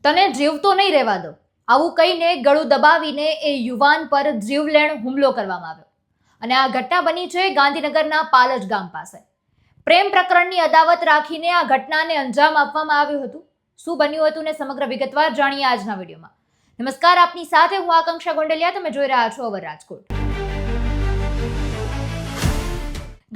તને જીવતો નહીં રહેવા દો, આવું કહીને ગળું દબાવીને એ યુવાન પર જીવલેણ હુમલો કરવામાં આવ્યો. અને આ ઘટના બની છે ગાંધીનગરના પાલજ ગામ પાસે. પ્રેમ પ્રકરણની અદાવત રાખીને આ ઘટનાને અંજામ આપવામાં આવ્યું હતું. શું બન્યું હતું ને સમગ્ર વિગતવાર જાણીએ આજના વિડીયોમાં. નમસ્કાર, આપની સાથે હું આકાંક્ષા ગોંડલિયા. તમે જોઈ રહ્યા છો અવર રાજકોટ.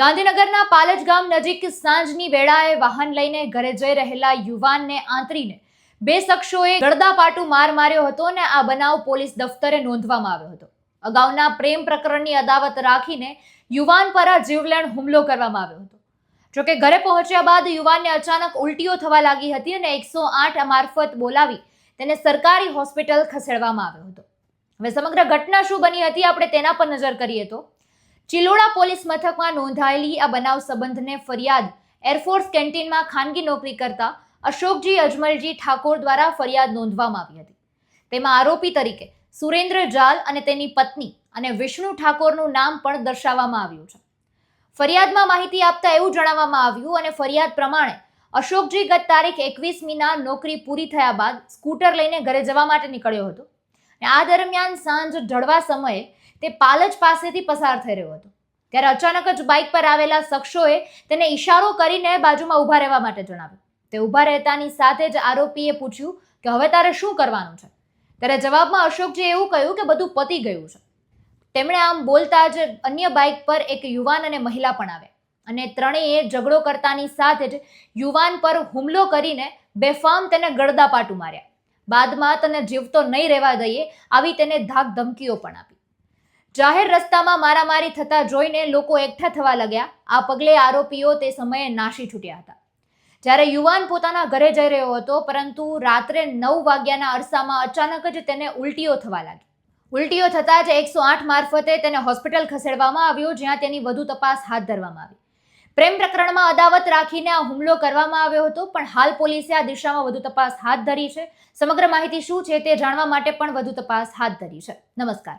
ગાંધીનગરના પાલજ ગામ નજીક સાંજની વેળાએ વાહન લઈને ઘરે જઈ રહેલા યુવાનને આંતરીને બે શખ્સોએ ગળદાપાટુ માર માર્યો હતો અને આ બનાવ પોલીસ દફતરે નોંધવામાં આવ્યો હતો. અગાઉના પ્રેમ પ્રકરણની અદાવત રાખીને યુવાન પર આ જીવલેણ હુમલો કરવામાં આવ્યો હતો. જોકે ઘરે પહોંચ્યા બાદ યુવાનને અચાનક ઉલટીઓ થવા લાગી હતી અને 108 મારફત બોલાવી તેને સરકારી હોસ્પિટલ ખસેડવામાં આવ્યો હતો. હવે સમગ્ર ઘટના શું બની હતી આપણે તેના પર નજર કરીએ તો ચિલોડા પોલીસ મથકમાં નોંધાયેલી આ બનાવ સંબંધને ફરિયાદ એરફોર્સ કેન્ટીનમાં ખાનગી નોકરી કરતા અશોકજી અજમલજી ઠાકોર દ્વારા ફરિયાદ નોંધવામાં આવી હતી. તેમાં આરોપી તરીકે સુરેન્દ્ર જાલ અને તેની પત્ની અને વિષ્ણુ ઠાકોરનું નામ પણ દર્શાવવામાં આવ્યું છે. ફરિયાદમાં માહિતી આપતા એવું જણાવવામાં આવ્યું અને ફરિયાદ પ્રમાણે અશોકજી ગત તારીખ 21મીના નોકરી પૂરી થયા બાદ સ્કૂટર લઈને ઘરે જવા માટે નીકળ્યો હતો. આ દરમિયાન સાંજ ઢળવા સમયે તે પાલજ પાસેથી પસાર થઈ રહ્યો હતો. ત્યારે અચાનક જ બાઇક પર આવેલા શખ્સોએ તેને ઈશારો કરીને બાજુમાં ઊભા રહેવા માટે જણાવ્યું. તે ઊભા રહેતાની સાથે જ આરોપીએ પૂછ્યું કે હવે તારે શું કરવાનું છે. ત્યારે જવાબમાં અશોકજીએ એવું કહ્યું કે બધું પતી ગયું છે. તેમણે આમ બોલતા જ અન્ય બાઇક પર એક યુવાન અને મહિલા પણ આવ્યા અને ત્રણેય ઝઘડો કરતાની સાથે જ યુવાન પર હુમલો કરીને બેફામ તેને ગળદાપાટુ માર્યા. બાદમાં તને જીવતો નહીં રહેવા દઈએ આવી તેને ધાક ધમકીઓ પણ આપી. જાહેર રસ્તામાં મારામારી થતા જોઈને લોકો એકઠા થવા લાગ્યા. આ પગલે આરોપીઓ તે સમયે નાસી છૂટ્યા હતા. જ્યારે યુવાન પોતાના ઘરે જઈ રહ્યો હતો, પરંતુ રાત્રે 9 વાગ્યાના અરસામાં અચાનક જ તેને ઉલટીઓ થવા લાગી. ઉલટીઓ થતાં જ 108 મારફતે તેને હોસ્પિટલ ખસેડવામાં આવ્યો, જ્યાં તેની વધુ તપાસ હાથ ધરવામાં આવી. પ્રેમ પ્રકરણમાં અદાવત રાખીને આ હુમલો કરવામાં આવ્યો હતો, પણ હાલ પોલીસે આ દિશામાં વધુ તપાસ હાથ ધરી છે. સમગ્ર માહિતી શું છે તે જાણવા માટે પણ વધુ તપાસ હાથ ધરી છે. નમસ્કાર.